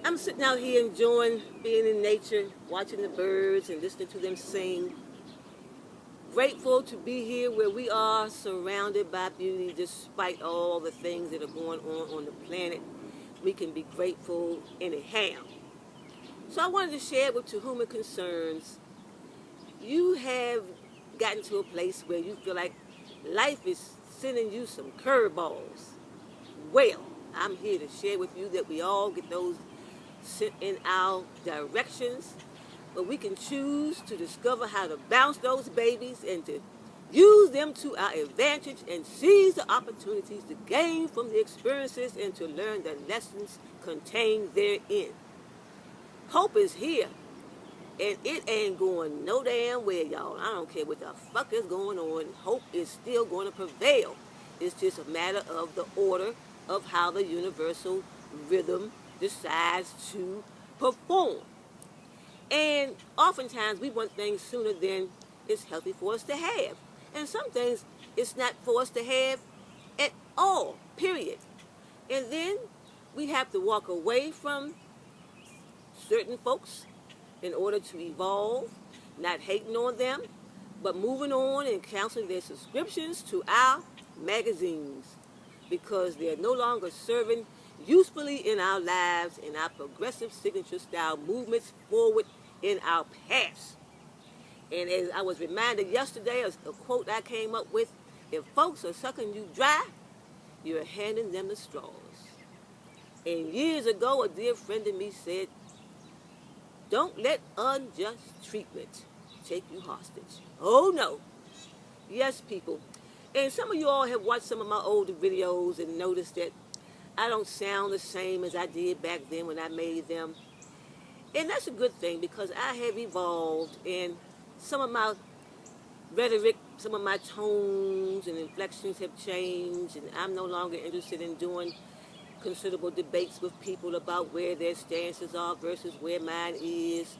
I'm sitting out here enjoying being in nature, watching the birds and listening to them sing. Grateful to be here where we are, surrounded by beauty despite all the things that are going on the planet. We can be grateful anyhow. So I wanted to share with to whom it concerns. You have gotten to a place where you feel like life is sending you some curveballs. Well, I'm here to share with you that we all get those sent in our directions, but we can choose to discover how to bounce those babies and to use them to our advantage and seize the opportunities to gain from the experiences and to learn the lessons contained therein. Hope is here, and it ain't going no damn where, y'all. I don't care what the fuck is going on. Hope is still going to prevail. It's just a matter of the order of how the universal rhythm decides to perform. And oftentimes we want things sooner than it's healthy for us to have. And some things it's not for us to have at all, period. And then we have to walk away from certain folks in order to evolve, not hating on them, but moving on and canceling their subscriptions to our magazines because they're no longer serving usefully in our lives and our progressive signature style movements forward in our past. And as I was reminded yesterday, a quote I came up with, if folks are sucking you dry, you're handing them the straws. And years ago, a dear friend of me said, don't let unjust treatment take you hostage. Oh no. Yes, people. And some of you all have watched some of my older videos and noticed that I don't sound the same as I did back then when I made them. And that's a good thing because I have evolved and some of my rhetoric, some of my tones and inflections have changed, and I'm no longer interested in doing considerable debates with people about where their stances are versus where mine is.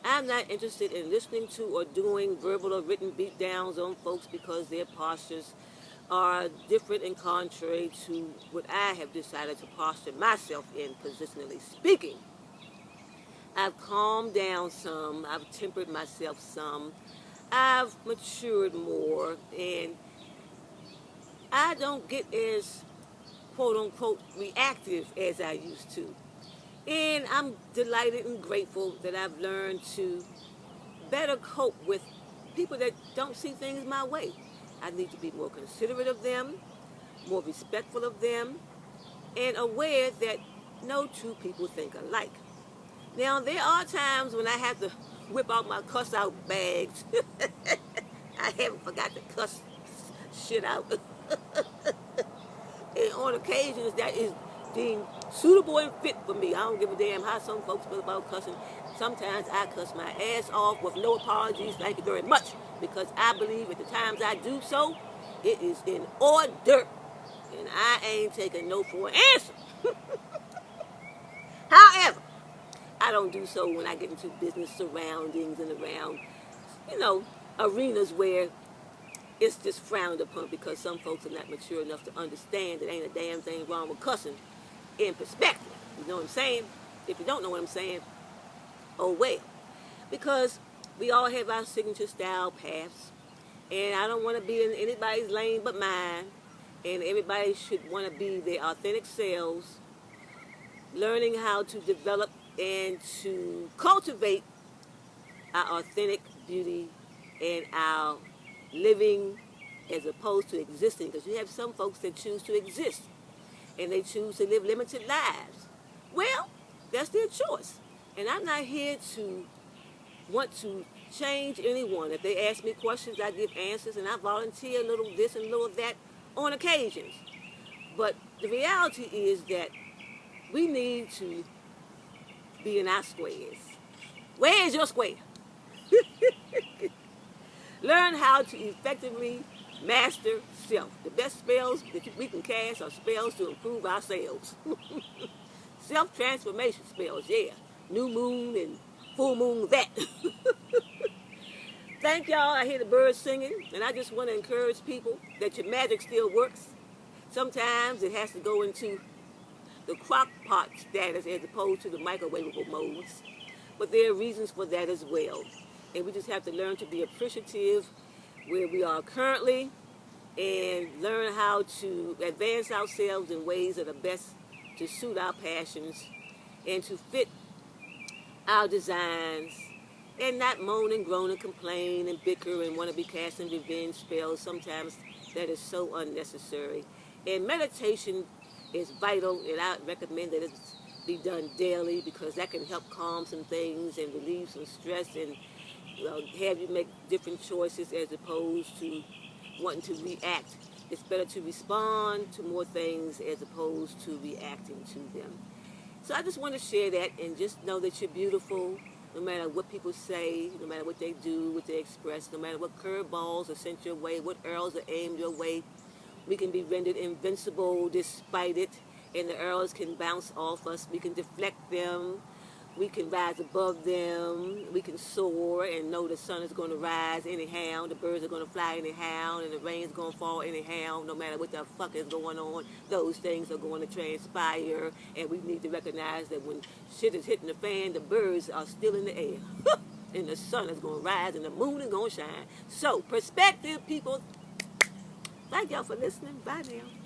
I'm not interested in listening to or doing verbal or written beatdowns on folks because their postures are different and contrary to what I have decided to posture myself in, positionally speaking. I've calmed down some, I've tempered myself some, I've matured more, and I don't get as quote unquote reactive as I used to. And I'm delighted and grateful that I've learned to better cope with people that don't see things my way. I need to be more considerate of them, more respectful of them, and aware that no two people think alike. Now, there are times when I have to whip out my cuss out bags. I haven't forgot to cuss shit out. And on occasions, that is deemed suitable and fit for me. I don't give a damn how some folks feel about cussing. Sometimes I cuss my ass off with no apologies, thank you very much, because I believe at the times I do so, it is in order. And I ain't taking no for an answer. However, I don't do so when I get into business surroundings and around, arenas where it's just frowned upon because some folks are not mature enough to understand that ain't a damn thing wrong with cussing in perspective. You know what I'm saying? If you don't know what I'm saying, oh well. Because we all have our signature style paths, and I don't want to be in anybody's lane but mine, and everybody should want to be their authentic selves, learning how to develop and to cultivate our authentic beauty and our living as opposed to existing, because you have some folks that choose to exist and they choose to live limited lives. Well, that's their choice, and I'm not here to want to change anyone. If they ask me questions, I give answers, and I volunteer a little this and a little that on occasions. But the reality is that we need to be in our squares. Where is your square? Learn how to effectively master self. The best spells that we can cast are spells to improve ourselves. Self-transformation spells, yeah. New moon and full moon that. Thank y'all. I hear the birds singing, and I just want to encourage people that your magic still works. Sometimes it has to go into the crock pot status as opposed to the microwavable modes. But there are reasons for that as well. And we just have to learn to be appreciative where we are currently and learn how to advance ourselves in ways that are best to suit our passions and to fit our designs and not moan and groan and complain and bicker and want to be casting revenge spells. Sometimes that is so unnecessary. And meditation is vital, and I recommend that it be done daily because that can help calm some things and relieve some stress and have you make different choices as opposed to wanting to react. It's better to respond to more things as opposed to reacting to them. So I just want to share that and just know that you're beautiful no matter what people say, no matter what they do, what they express, no matter what curveballs are sent your way, what arrows are aimed your way. We can be rendered invincible despite it, and the arrows can bounce off us. We can deflect them. We can rise above them. We can soar and know the sun is going to rise anyhow. The birds are going to fly anyhow. And the rain's going to fall anyhow. No matter what the fuck is going on, those things are going to transpire. And we need to recognize that when shit is hitting the fan, the birds are still in the air. And the sun is going to rise and the moon is going to shine. So, perspective, people. Thank y'all for listening. Bye now.